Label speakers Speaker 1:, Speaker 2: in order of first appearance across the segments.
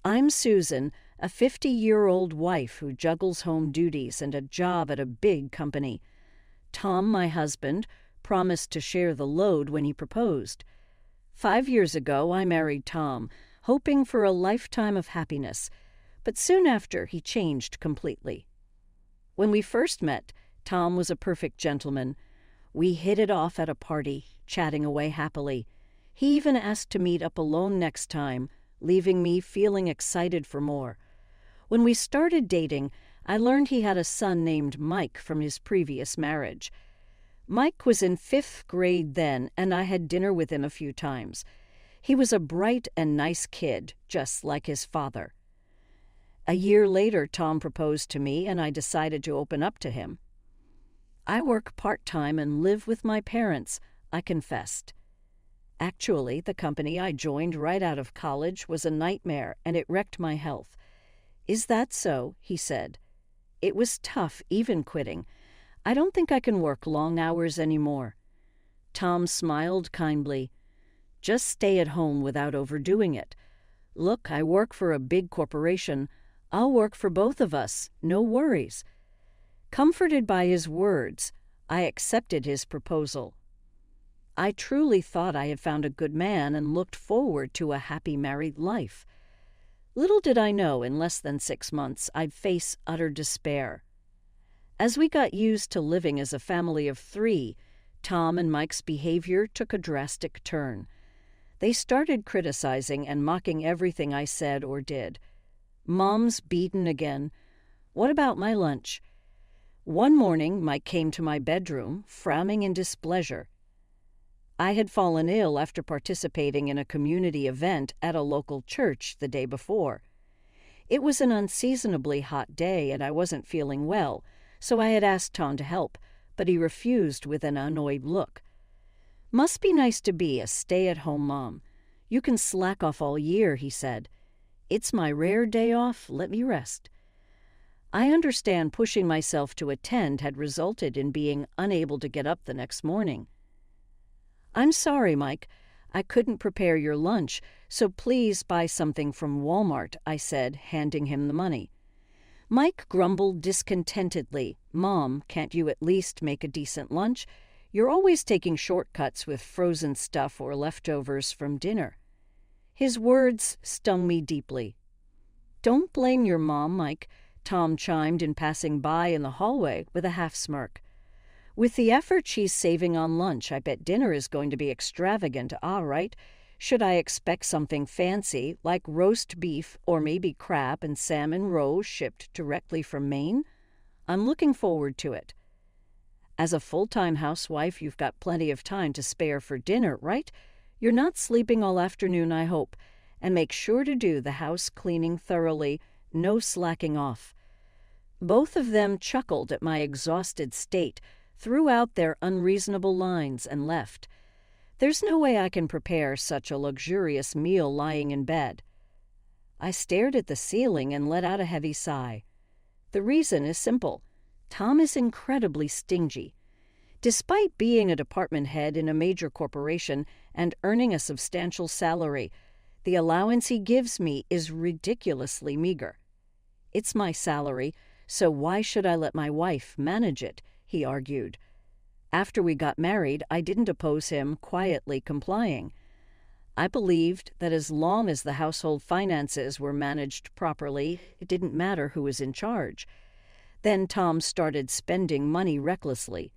Speaker 1: I'm Susan, a 50-year-old wife who juggles home duties and a job at a big company. Tom, my husband, promised to share the load when he proposed. 5 years ago, I married Tom, hoping for a lifetime of happiness, but soon after, he changed completely. When we first met, Tom was a perfect gentleman. We hit it off at a party, chatting away happily. He even asked to meet up alone next time, leaving me feeling excited for more. When we started dating, I learned he had a son named Mike from his previous marriage. Mike was in 5th grade then, and I had dinner with him a few times. He was a bright and nice kid, just like his father. A year later, Tom proposed to me, and I decided to open up to him. I work part-time and live with my parents, I confessed. Actually, the company I joined right out of college was a nightmare, and it wrecked my health. Is that so? He said. It was tough, even quitting. I don't think I can work long hours anymore. Tom smiled kindly. Just stay at home without overdoing it. Look, I work for a big corporation. I'll work for both of us. No worries. Comforted by his words, I accepted his proposal. I truly thought I had found a good man and looked forward to a happy married life. Little did I know, in less than 6 months, I'd face utter despair. As we got used to living as a family of 3, Tom and Mike's behavior took a drastic turn. They started criticizing and mocking everything I said or did. Mom's beaten again. What about my lunch? One morning, Mike came to my bedroom, frowning in displeasure. I had fallen ill after participating in a community event at a local church the day before. It was an unseasonably hot day and I wasn't feeling well, so I had asked Tom to help, but he refused with an annoyed look. Must be nice to be a stay-at-home mom. You can slack off all year, he said. It's my rare day off, let me rest. I understand pushing myself to attend had resulted in being unable to get up the next morning. I'm sorry, Mike. I couldn't prepare your lunch, so please buy something from Walmart, I said, handing him the money. Mike grumbled discontentedly. Mom, can't you at least make a decent lunch? You're always taking shortcuts with frozen stuff or leftovers from dinner. His words stung me deeply. Don't blame your mom, Mike, Tom chimed in passing by in the hallway with a half-smirk. With the effort she's saving on lunch, I bet dinner is going to be extravagant, all right? Should I expect something fancy, like roast beef or maybe crab and salmon roe shipped directly from Maine? I'm looking forward to it. As a full-time housewife, you've got plenty of time to spare for dinner, right? You're not sleeping all afternoon, I hope. And make sure to do the house cleaning thoroughly, no slacking off. Both of them chuckled at my exhausted state, threw out their unreasonable lines, and left. There's no way I can prepare such a luxurious meal lying in bed. I stared at the ceiling and let out a heavy sigh. The reason is simple. Tom is incredibly stingy. Despite being a department head in a major corporation and earning a substantial salary, the allowance he gives me is ridiculously meager. It's my salary, so why should I let my wife manage it? He argued. After we got married, I didn't oppose him quietly complying. I believed that as long as the household finances were managed properly, it didn't matter who was in charge. Then Tom started spending money recklessly.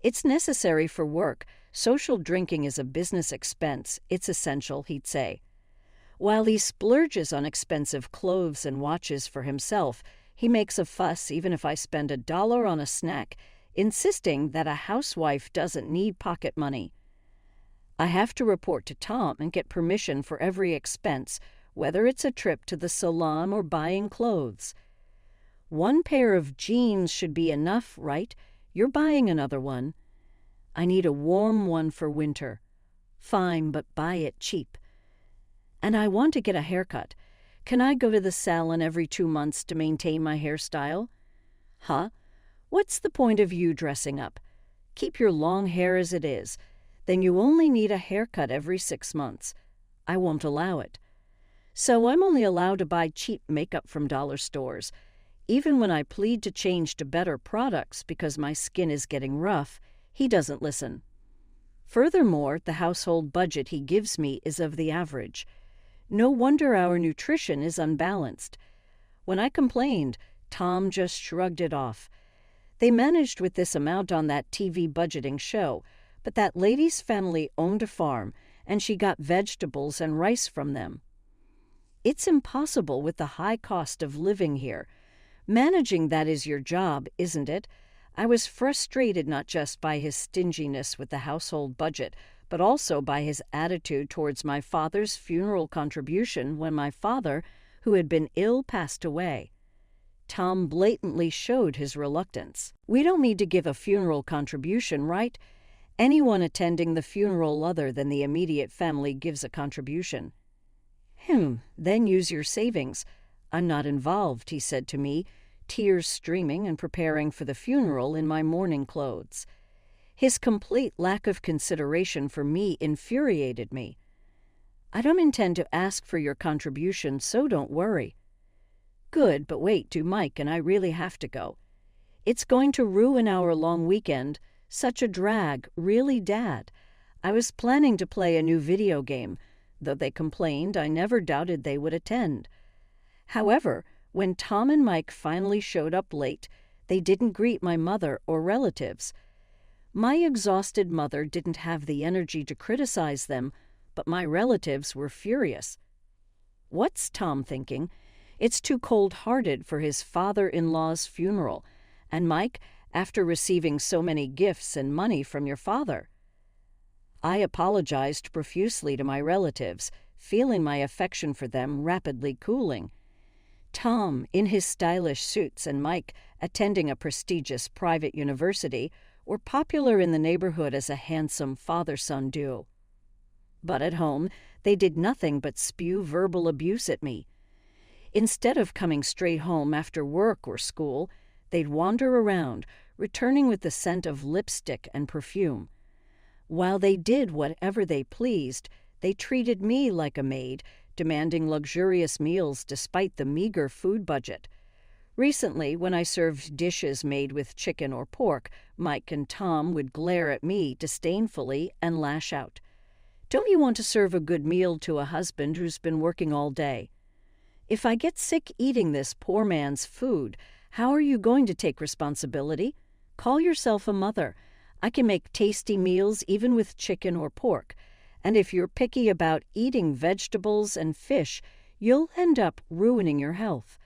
Speaker 1: It's necessary for work. Social drinking is a business expense. It's essential, he'd say. While he splurges on expensive clothes and watches for himself, he makes a fuss even if I spend $1 on a snack, insisting that a housewife doesn't need pocket money. I have to report to Tom and get permission for every expense, whether it's a trip to the salon or buying clothes. One pair of jeans should be enough, right? You're buying another one. I need a warm one for winter. Fine, but buy it cheap. And I want to get a haircut. Can I go to the salon every 2 months to maintain my hairstyle? Huh? What's the point of you dressing up? Keep your long hair as it is. Then you only need a haircut every 6 months. I won't allow it. So I'm only allowed to buy cheap makeup from dollar stores. Even when I plead to change to better products because my skin is getting rough, he doesn't listen. Furthermore, the household budget he gives me is of the average. No wonder our nutrition is unbalanced. When I complained, Tom just shrugged it off. They managed with this amount on that TV budgeting show, but that lady's family owned a farm, and she got vegetables and rice from them. It's impossible with the high cost of living here. Managing that is your job, isn't it? I was frustrated not just by his stinginess with the household budget, but also by his attitude towards my father's funeral contribution when my father, who had been ill, passed away. Tom blatantly showed his reluctance. We don't need to give a funeral contribution, right? Anyone attending the funeral other than the immediate family gives a contribution. Then use your savings. I'm not involved, he said to me, tears streaming and preparing for the funeral in my mourning clothes. His complete lack of consideration for me infuriated me. I don't intend to ask for your contribution, so don't worry. Good, but wait, do Mike and I really have to go? It's going to ruin our long weekend. Such a drag, really, Dad. I was planning to play a new video game. Though they complained, I never doubted they would attend. However, when Tom and Mike finally showed up late, they didn't greet my mother or relatives. My exhausted mother didn't have the energy to criticize them, but my relatives were furious. What's Tom thinking? It's too cold-hearted for his father-in-law's funeral, and Mike, after receiving so many gifts and money from your father. I apologized profusely to my relatives, feeling my affection for them rapidly cooling. Tom, in his stylish suits, and Mike, attending a prestigious private university, were popular in the neighborhood as a handsome father-son duo. But at home, they did nothing but spew verbal abuse at me. Instead of coming straight home after work or school, they'd wander around, returning with the scent of lipstick and perfume. While they did whatever they pleased, they treated me like a maid, demanding luxurious meals despite the meager food budget. Recently, when I served dishes made with chicken or pork, Mike and Tom would glare at me disdainfully and lash out. Don't you want to serve a good meal to a husband who's been working all day? If I get sick eating this poor man's food, how are you going to take responsibility? Call yourself a mother. I can make tasty meals even with chicken or pork. And if you're picky about eating vegetables and fish, you'll end up ruining your health.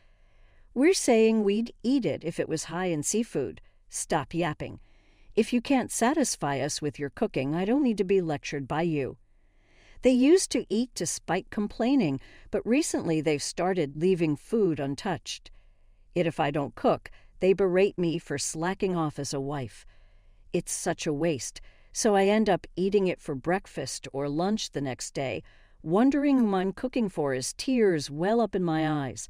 Speaker 1: We're saying we'd eat it if it was high in seafood. Stop yapping. If you can't satisfy us with your cooking, I don't need to be lectured by you. They used to eat despite complaining, but recently they've started leaving food untouched. Yet if I don't cook, they berate me for slacking off as a wife. It's such a waste, so I end up eating it for breakfast or lunch the next day, wondering who I'm cooking for as tears well up in my eyes.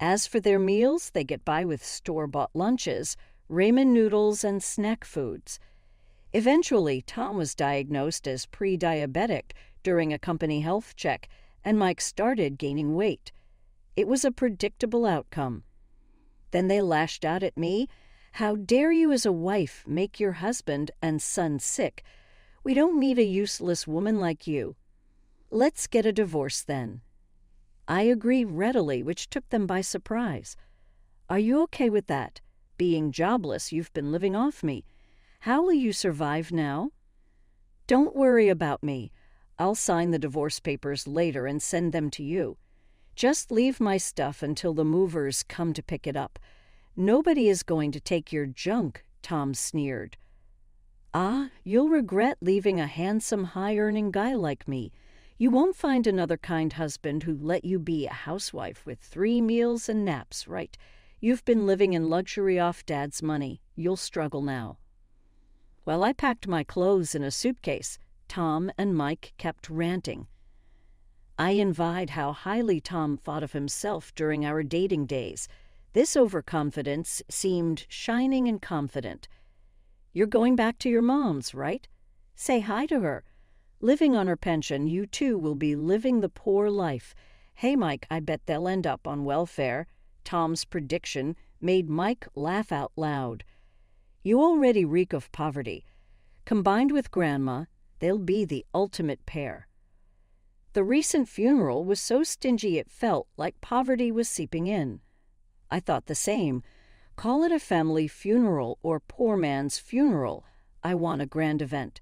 Speaker 1: As for their meals, they get by with store-bought lunches, ramen noodles, and snack foods. Eventually, Tom was diagnosed as pre-diabetic during a company health check, and Mike started gaining weight. It was a predictable outcome. Then they lashed out at me. How dare you as a wife make your husband and son sick? We don't need a useless woman like you. Let's get a divorce then. I agree readily, which took them by surprise. Are you okay with that? Being jobless, you've been living off me. How will you survive now? Don't worry about me. I'll sign the divorce papers later and send them to you. Just leave my stuff until the movers come to pick it up. Nobody is going to take your junk, Tom sneered. Ah, you'll regret leaving a handsome, high-earning guy like me. You won't find another kind husband who'd let you be a housewife with 3 meals and naps, right? You've been living in luxury off Dad's money. You'll struggle now. While I packed my clothes in a suitcase, Tom and Mike kept ranting. I envied how highly Tom thought of himself during our dating days. This overconfidence seemed shining and confident. You're going back to your mom's, right? Say hi to her. Living on her pension, you too will be living the poor life. "Hey, Mike, I bet they'll end up on welfare." Tom's prediction made Mike laugh out loud. "You already reek of poverty. Combined with Grandma, they'll be the ultimate pair." The recent funeral was so stingy it felt like poverty was seeping in. I thought the same. Call it a family funeral or poor man's funeral. I want a grand event.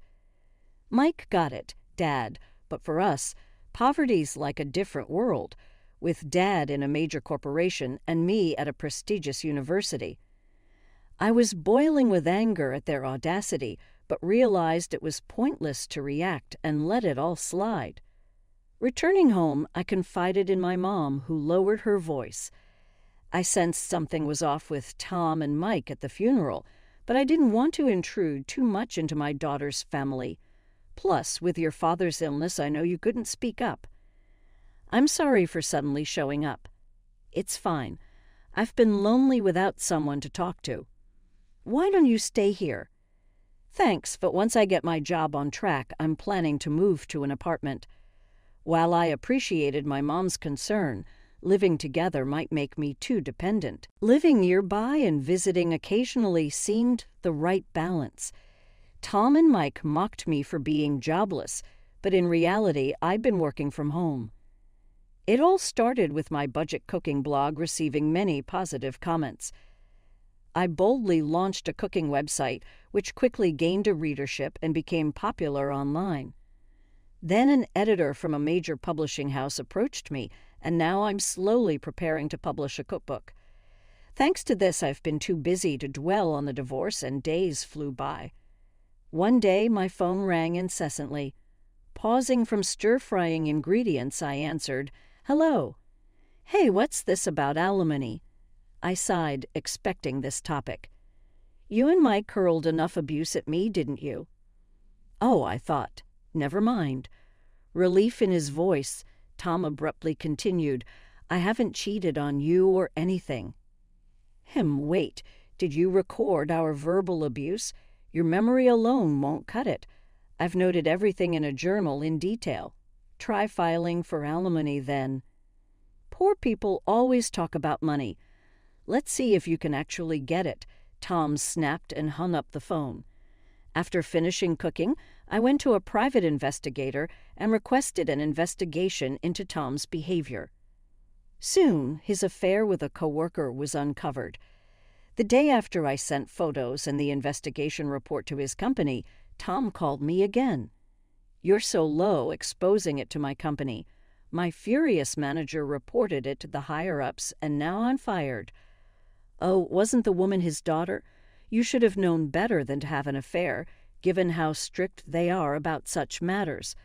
Speaker 1: Mike got it, Dad, but for us, poverty's like a different world, with Dad in a major corporation and me at a prestigious university. I was boiling with anger at their audacity, but realized it was pointless to react and let it all slide. Returning home, I confided in my mom, who lowered her voice. I sensed something was off with Tom and Mike at the funeral, but I didn't want to intrude too much into my daughter's family. Plus, with your father's illness, I know you couldn't speak up. "I'm sorry for suddenly showing up." "It's fine. I've been lonely without someone to talk to." "Why don't you stay here?" "Thanks, but once I get my job on track, I'm planning to move to an apartment." While I appreciated my mom's concern, living together might make me too dependent. Living nearby and visiting occasionally seemed the right balance. Tom and Mike mocked me for being jobless, but in reality, I'd been working from home. It all started with my budget cooking blog receiving many positive comments. I boldly launched a cooking website, which quickly gained a readership and became popular online. Then an editor from a major publishing house approached me, and now I'm slowly preparing to publish a cookbook. Thanks to this, I've been too busy to dwell on the divorce, and days flew by. One day, my phone rang incessantly. Pausing from stir-frying ingredients, I answered, "Hello." "Hey, what's this about alimony?" I sighed, expecting this topic. "You and Mike hurled enough abuse at me, didn't you?" "Oh," I thought. "Never mind." Relief in his voice, Tom abruptly continued, "I haven't cheated on you or anything." Wait, did you record our verbal abuse? Your memory alone won't cut it. I've noted everything in a journal in detail. Try filing for alimony then. Poor people always talk about money. Let's see if you can actually get it. Tom snapped and hung up the phone. After finishing cooking, I went to a private investigator and requested an investigation into Tom's behavior. Soon, his affair with a coworker was uncovered. The day after I sent photos and the investigation report to his company, Tom called me again. "You're so low, exposing it to my company. My furious manager reported it to the higher-ups, and now I'm fired." "Oh, wasn't the woman his daughter? You should have known better than to have an affair, given how strict they are about such matters."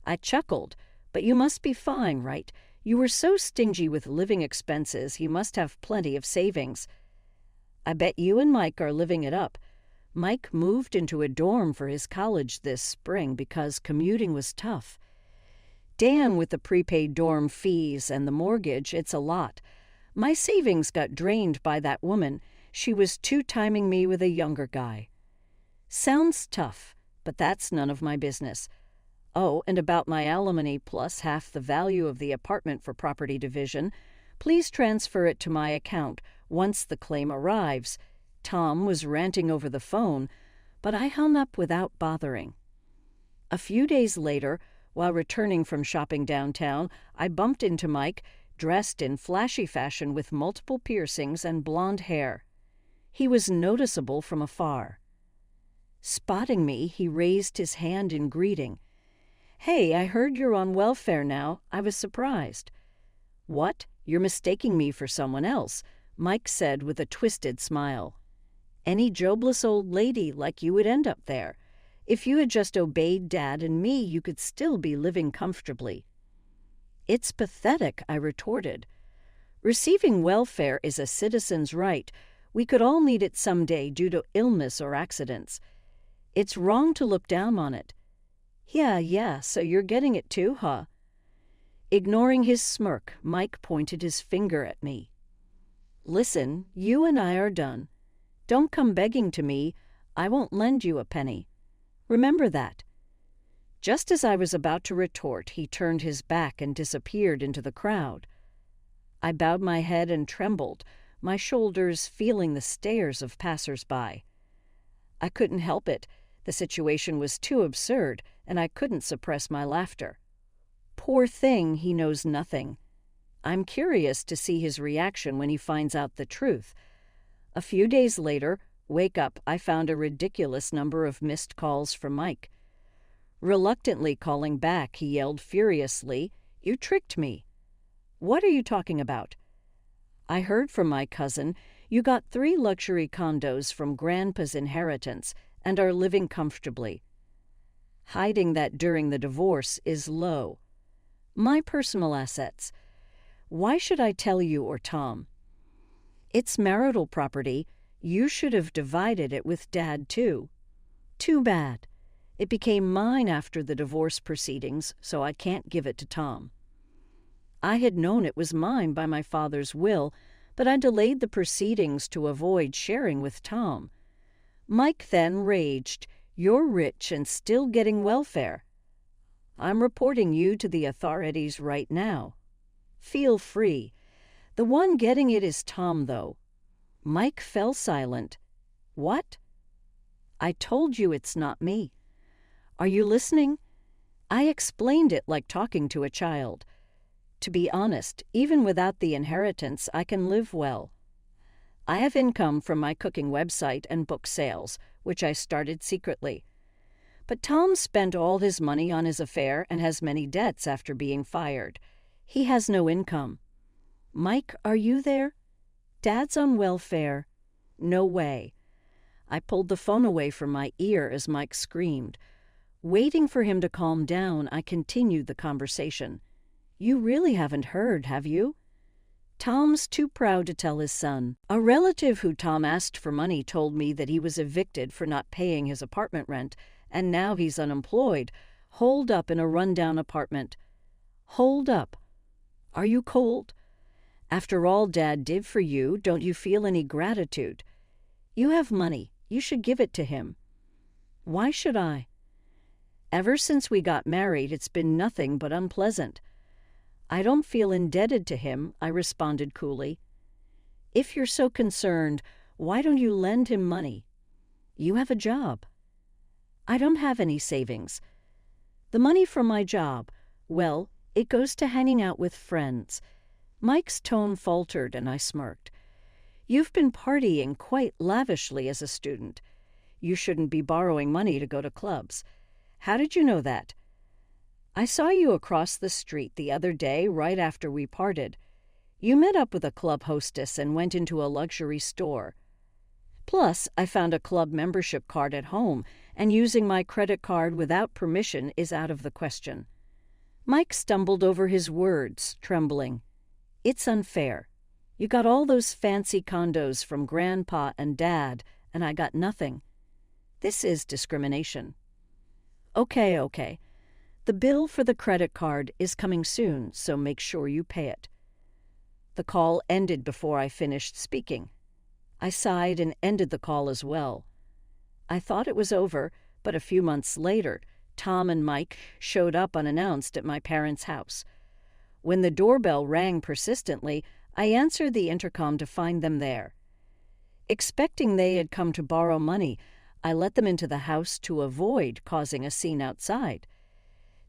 Speaker 1: I chuckled. "But you must be fine, right? You were so stingy with living expenses, you must have plenty of savings." "I bet you and Mike are living it up." Mike moved into a dorm for his college this spring because commuting was tough. "Damn, with the prepaid dorm fees and the mortgage, it's a lot. My savings got drained by that woman. She was two-timing me with a younger guy." Sounds tough, but that's none of my business. "Oh, and about my alimony plus half the value of the apartment for property division, please transfer it to my account once the claim arrives." Tom was ranting over the phone, but I hung up without bothering. A few days later, while returning from shopping downtown, I bumped into Mike, dressed in flashy fashion with multiple piercings and blonde hair. He was noticeable from afar. Spotting me, he raised his hand in greeting. "Hey, I heard you're on welfare now. I was surprised." "What? You're mistaking me for someone else," Mike said with a twisted smile. "Any jobless old lady like you would end up there. If you had just obeyed Dad and me, you could still be living comfortably." "It's pathetic," I retorted. "Receiving welfare is a citizen's right. We could all need it someday due to illness or accidents. It's wrong to look down on it." Yeah, so you're getting it too, huh?" Ignoring his smirk, Mike pointed his finger at me. "Listen, you and I are done. Don't come begging to me. I won't lend you a penny. Remember that." Just as I was about to retort, he turned his back and disappeared into the crowd. I bowed my head and trembled, my shoulders feeling the stares of passers-by. I couldn't help it. The situation was too absurd, and I couldn't suppress my laughter. Poor thing, he knows nothing. I'm curious to see his reaction when he finds out the truth. A few days later, wake up, I found a ridiculous number of missed calls from Mike. Reluctantly calling back, he yelled furiously, "You tricked me." "What are you talking about?" "I heard from my cousin you got 3 luxury condos from Grandpa's inheritance and are living comfortably. Hiding that during the divorce is low. My personal assets. Why should I tell you or Tom? It's marital property. You should have divided it with Dad, too. Too bad. It became mine after the divorce proceedings, so I can't give it to Tom. I had known it was mine by my father's will, but I delayed the proceedings to avoid sharing with Tom. Mike then raged, 'You're rich and still getting welfare.' I'm reporting you to the authorities right now. Feel free. The one getting it is Tom, though." Mike fell silent. "What?" "I told you it's not me. Are you listening? I explained it like talking to a child. To be honest, even without the inheritance, I can live well. I have income from my cooking website and book sales, which I started secretly. But Tom spent all his money on his affair and has many debts after being fired. He has no income. Mike, are you there? Dad's on welfare." "No way." I pulled the phone away from my ear as Mike screamed. Waiting for him to calm down, I continued the conversation. "You really haven't heard, have you? Tom's too proud to tell his son. A relative who Tom asked for money told me that he was evicted for not paying his apartment rent, and now he's unemployed, holed up in a rundown apartment. Holed up? Are you cold? After all Dad did for you, don't you feel any gratitude? You have money. You should give it to him." "Why should I?" "Ever since we got married, it's been nothing but unpleasant." "I don't feel indebted to him," I responded coolly. "If you're so concerned, why don't you lend him money? You have a job." "I don't have any savings. The money from my job, well, it goes to hanging out with friends." Mike's tone faltered and I smirked. "You've been partying quite lavishly as a student. You shouldn't be borrowing money to go to clubs. How did you know that?" "I saw you across the street the other day right after we parted. You met up with a club hostess and went into a luxury store. Plus, I found a club membership card at home, and using my credit card without permission is out of the question." Mike stumbled over his words, trembling. "It's unfair. You got all those fancy condos from Grandpa and Dad, and I got nothing. This is discrimination." Okay. The bill for the credit card is coming soon, so make sure you pay it." The call ended before I finished speaking. I sighed and ended the call as well. I thought it was over, but a few months later, Tom and Mike showed up unannounced at my parents' house. When the doorbell rang persistently, I answered the intercom to find them there. Expecting they had come to borrow money, I let them into the house to avoid causing a scene outside.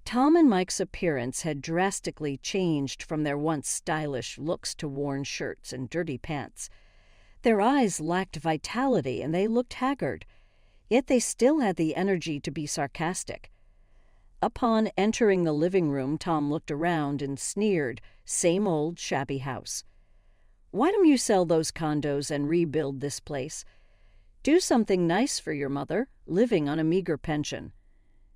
Speaker 1: Tom and Mike's appearance had drastically changed from their once stylish looks to worn shirts and dirty pants. Their eyes lacked vitality and they looked haggard, yet they still had the energy to be sarcastic. Upon entering the living room, Tom looked around and sneered, "Same old shabby house. Why don't you sell those condos and rebuild this place? Do something nice for your mother, living on a meager pension.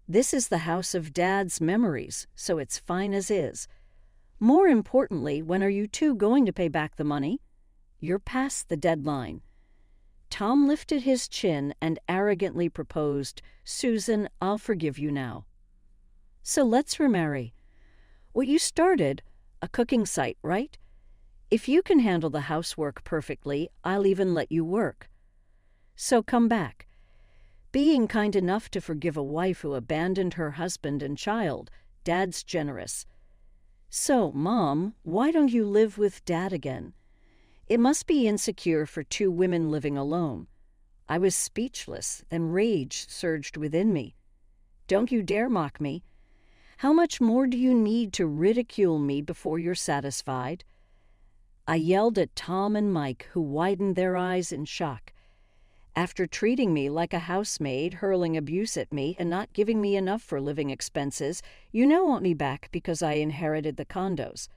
Speaker 1: This is the house of Dad's memories, so it's fine as is. More importantly, when are you two going to pay back the money? You're past the deadline." Tom lifted his chin and arrogantly proposed, "Susan, I'll forgive you now. So let's remarry. What you started, a cooking site, right? If you can handle the housework perfectly, I'll even let you work. So come back. Being kind enough to forgive a wife who abandoned her husband and child. Dad's generous. So, Mom, why don't you live with Dad again? It must be insecure for two women living alone. I was speechless, then rage surged within me. Don't you dare mock me. How much more do you need to ridicule me before you're satisfied? I yelled at Tom and Mike, who widened their eyes in shock. After treating me like a housemaid, hurling abuse at me, and not giving me enough for living expenses, you now want me back because I inherited the condos.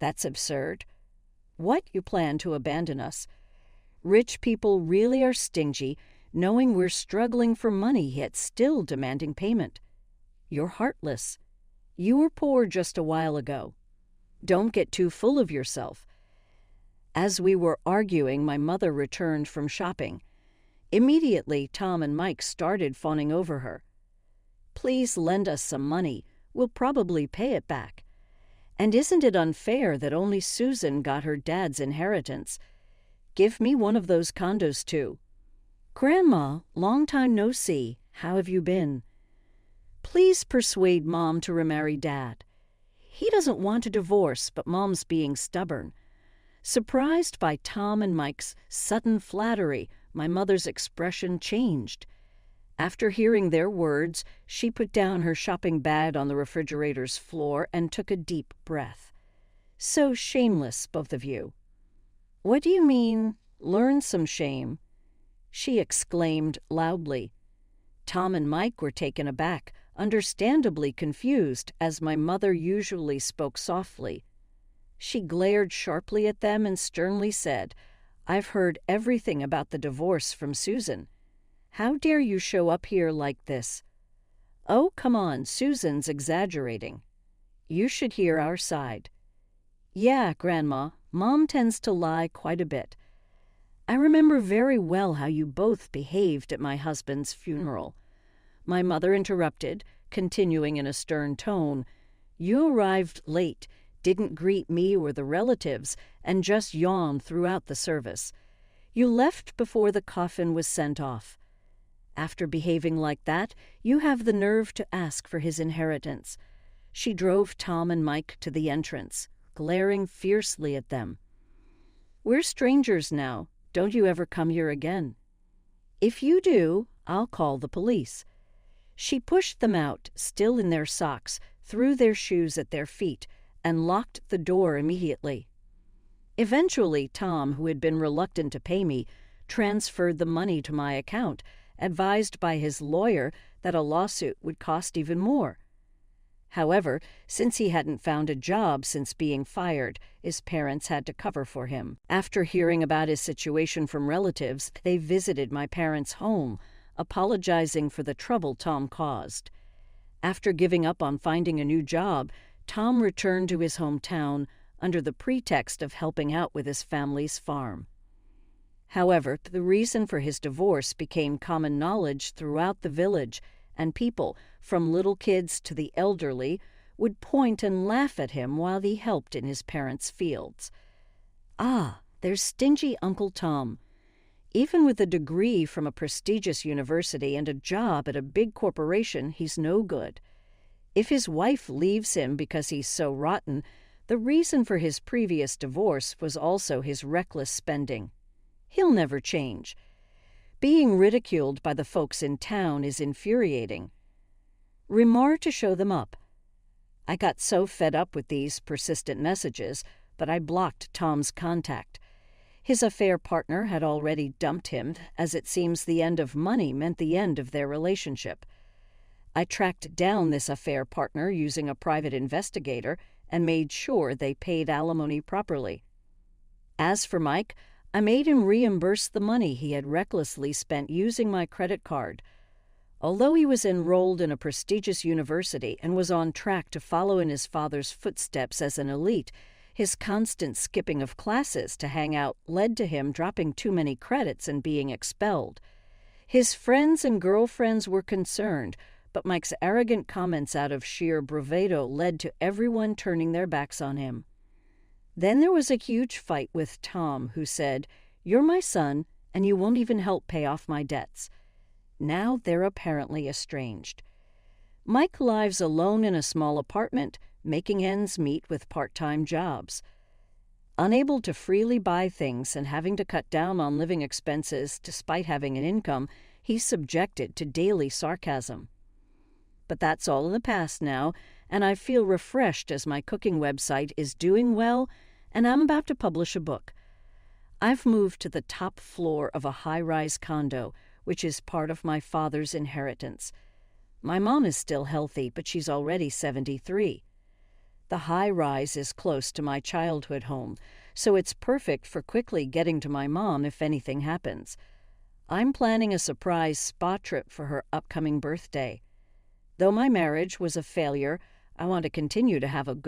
Speaker 1: That's absurd. What, you plan to abandon us? Rich people really are stingy, knowing we're struggling for money yet still demanding payment. You're heartless. You were poor just a while ago. Don't get too full of yourself. As we were arguing, my mother returned from shopping. Immediately, Tom and Mike started fawning over her. Please lend us some money. We'll probably pay it back. And isn't it unfair that only Susan got her dad's inheritance? Give me one of those condos, too. Grandma, long time no see. How have you been? Please persuade Mom to remarry Dad. He doesn't want a divorce, but Mom's being stubborn. Surprised by Tom and Mike's sudden flattery, my mother's expression changed. After hearing their words, she put down her shopping bag on the refrigerator's floor and took a deep breath. So shameless, both of you. What do you mean, learn some shame? She exclaimed loudly. Tom and Mike were taken aback, understandably confused, as my mother usually spoke softly. She glared sharply at them and sternly said, I've heard everything about the divorce from Susan. How dare you show up here like this? Oh, come on, Susan's exaggerating. You should hear our side. Yeah, Grandma, Mom tends to lie quite a bit. I remember very well how you both behaved at my husband's funeral. My mother interrupted, continuing in a stern tone. You arrived late, didn't greet me or the relatives, and just yawned throughout the service. You left before the coffin was sent off. After behaving like that, you have the nerve to ask for his inheritance. She drove Tom and Mike to the entrance, glaring fiercely at them. We're strangers now. Don't you ever come here again. If you do, I'll call the police. She pushed them out, still in their socks, threw their shoes at their feet, and locked the door immediately. Eventually, Tom, who had been reluctant to pay me, transferred the money to my account, advised by his lawyer that a lawsuit would cost even more. However, since he hadn't found a job since being fired, his parents had to cover for him. After hearing about his situation from relatives, they visited my parents' home, apologizing for the trouble Tom caused. After giving up on finding a new job, Tom returned to his hometown under the pretext of helping out with his family's farm. However, the reason for his divorce became common knowledge throughout the village, and people, from little kids to the elderly, would point and laugh at him while he helped in his parents' fields. Ah, there's stingy Uncle Tom. Even with a degree from a prestigious university and a job at a big corporation, he's no good. If his wife leaves him because he's so rotten, the reason for his previous divorce was also his reckless spending. He'll never change. Being ridiculed by the folks in town is infuriating. Remar to show them up. I got so fed up with these persistent messages, but I blocked Tom's contact. His affair partner had already dumped him, as it seems the end of money meant the end of their relationship. I tracked down this affair partner using a private investigator and made sure they paid alimony properly. As for Mike, I made him reimburse the money he had recklessly spent using my credit card. Although he was enrolled in a prestigious university and was on track to follow in his father's footsteps as an elite, his constant skipping of classes to hang out led to him dropping too many credits and being expelled. His friends and girlfriends were concerned, but Mike's arrogant comments out of sheer bravado led to everyone turning their backs on him. Then there was a huge fight with Tom, who said, "You're my son, and you won't even help pay off my debts." Now they're apparently estranged. Mike lives alone in a small apartment, making ends meet with part-time jobs. Unable to freely buy things and having to cut down on living expenses despite having an income, he's subjected to daily sarcasm. But that's all in the past now, and I feel refreshed as my cooking website is doing well, and I'm about to publish a book. I've moved to the top floor of a high-rise condo, which is part of my father's inheritance. My mom is still healthy, but she's already 73. The high-rise is close to my childhood home, so it's perfect for quickly getting to my mom if anything happens. I'm planning a surprise spa trip for her upcoming birthday. Though my marriage was a failure, I want to continue to have a good